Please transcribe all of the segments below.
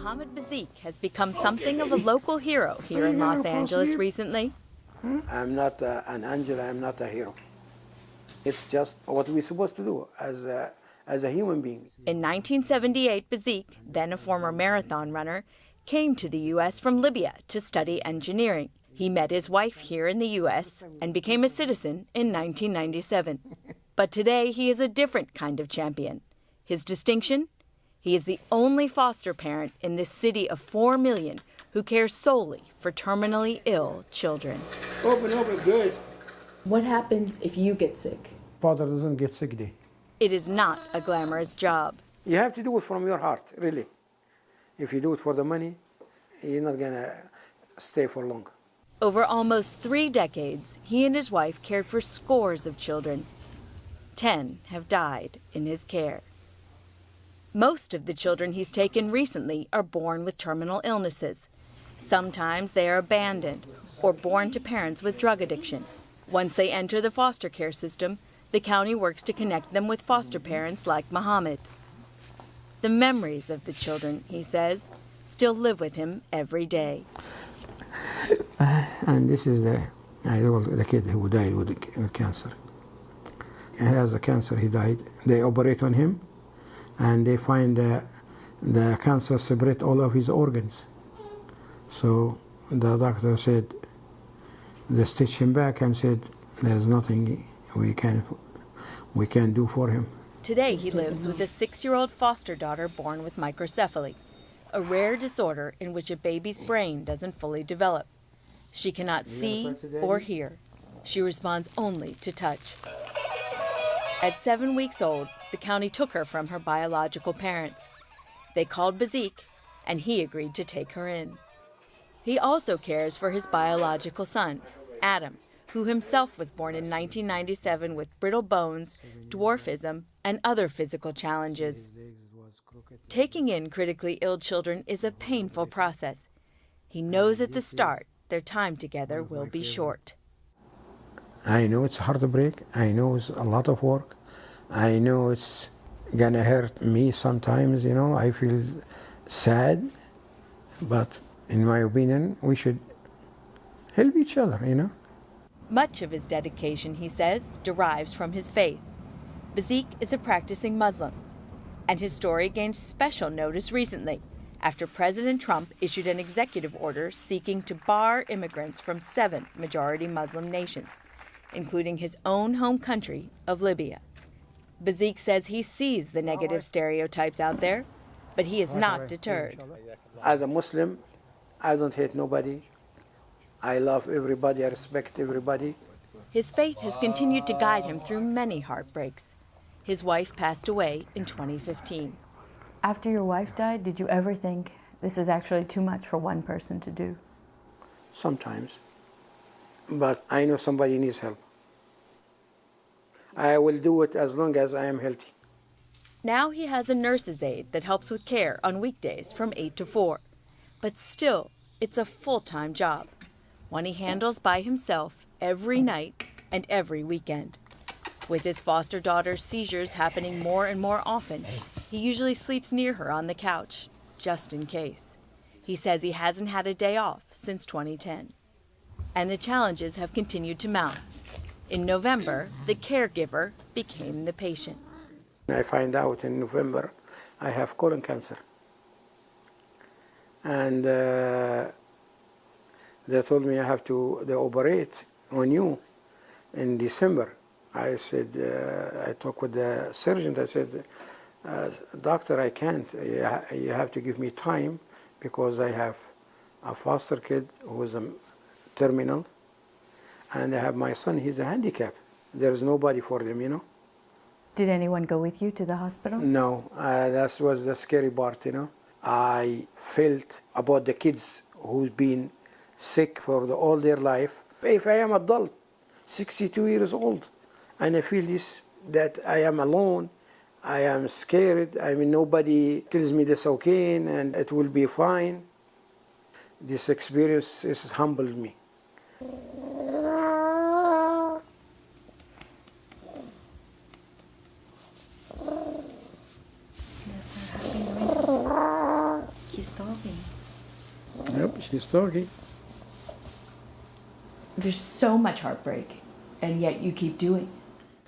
Mohammed Bazik has become something of a local hero here in Los Angeles recently. I'm not an angel, I'm not a hero. It's just what we're supposed to do as a human being. In 1978, Bazik, then a former marathon runner, came to the U.S. from Libya to study engineering. He met his wife here in the U.S. and became a citizen in 1997. But today he is a different kind of champion. His distinction? He is the only foster parent in this city of 4 million who cares solely for terminally ill children. Open, good. What happens if you get sick? Father doesn't get sick day. It is not a glamorous job. You have to do it from your heart, really. If you do it for the money, you're not gonna stay for long. Over almost 3 decades, he and his wife cared for scores of children. 10 have died in his care. Most of the children he's taken recently are born with terminal illnesses. Sometimes they are abandoned or born to parents with drug addiction. Once they enter the foster care system, the county works to connect them with foster parents like Mohammed. The memories of the children, he says, still live with him every day. And this is the kid who died with cancer. He has a cancer, he died. They operate on him, and they find the cancer separate all of his organs. So the doctor said, they stitched him back and said, there's nothing we can do for him. Today he lives with a 6-year-old foster daughter born with microcephaly, a rare disorder in which a baby's brain doesn't fully develop. She cannot see or hear. She responds only to touch. At 7 weeks old, the county took her from her biological parents. They called Bazik, and he agreed to take her in. He also cares for his biological son, Adam, who himself was born in 1997 with brittle bones, dwarfism, and other physical challenges. Taking in critically ill children is a painful process. He knows at the start their time together will be short. I know it's heartbreak. I know it's a lot of work. I know it's gonna hurt me sometimes, you know. I feel sad, but in my opinion, we should help each other, you know. Much of his dedication, he says, derives from his faith. Bazik is a practicing Muslim, and his story gained special notice recently after President Trump issued an executive order seeking to bar immigrants from 7 majority Muslim nations, including his own home country of Libya. Bazik says he sees the negative stereotypes out there, but he is not deterred. As a Muslim, I don't hate nobody. I love everybody, I respect everybody. His faith has continued to guide him through many heartbreaks. His wife passed away in 2015. After your wife died, did you ever think this is actually too much for one person to do? Sometimes. But I know somebody needs help. I will do it as long as I am healthy. Now he has a nurse's aide that helps with care on weekdays from 8 to 4. But still, it's a full-time job, one he handles by himself every night and every weekend. With his foster daughter's seizures happening more and more often, he usually sleeps near her on the couch, just in case. He says he hasn't had a day off since 2010. And the challenges have continued to mount. In November, the caregiver became the patient. I find out in November I have colon cancer. And they told me they operate on you in December. I said, I talked with the surgeon, I said, doctor, I can't, you have to give me time because I have a foster kid who is a terminal, and I have my son, he's a handicap. There's nobody for them, you know. Did anyone go with you to the hospital? No, that was the scary part, you know. I felt about the kids who've been sick for all their life. If I am adult, 62 years old, and I feel this, that I am alone, I am scared, I mean, nobody tells me this okay and it will be fine. This experience has humbled me. He's talking. She's talking. There's so much heartbreak, and yet you keep doing it,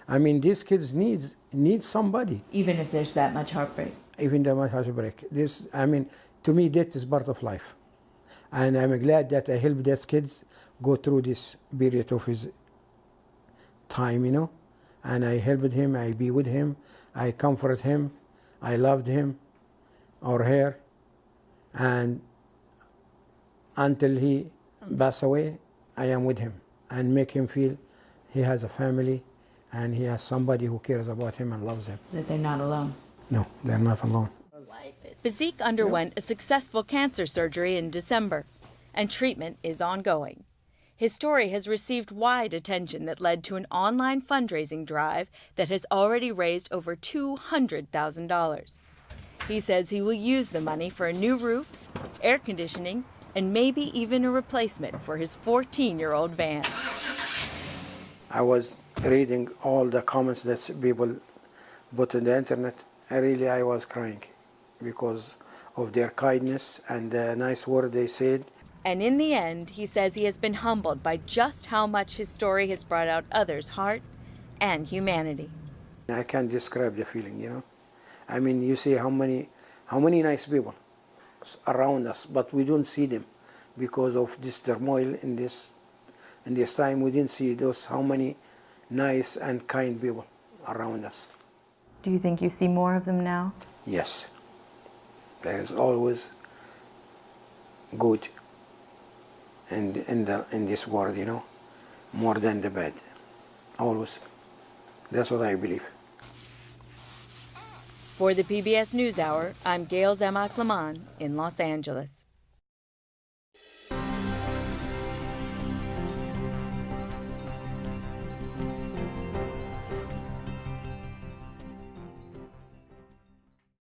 I mean, these kids need somebody. even if there's that much heartbreak. Even the heartbreak. This, I mean, to me, death is part of life, and I'm glad that I helped these kids go through this period of his time, you know, and I helped him. I be with him. I comfort him. I loved him or her, and until he pass away, I am with him and make him feel he has a family and he has somebody who cares about him and loves him. That they're not alone. No, they're not alone. Bazik underwent a successful cancer surgery in December, and treatment is ongoing. His story has received wide attention that led to an online fundraising drive that has already raised over $200,000. He says he will use the money for a new roof, air conditioning, and maybe even a replacement for his 14-year-old van. I was reading all the comments that people put on the internet. I was crying because of their kindness and the nice word they said. And in the end, he says he has been humbled by just how much his story has brought out others' heart and humanity. I can't describe the feeling, you know. I mean, you see how many nice people around us, but we don't see them because of this turmoil in this time. We didn't see how many nice and kind people around us. Do you think you see more of them now? Yes, there is always good in this world, you know, more than the bad. Always. That's what I believe. For the PBS NewsHour, I'm Gail Zemak-Laman in Los Angeles.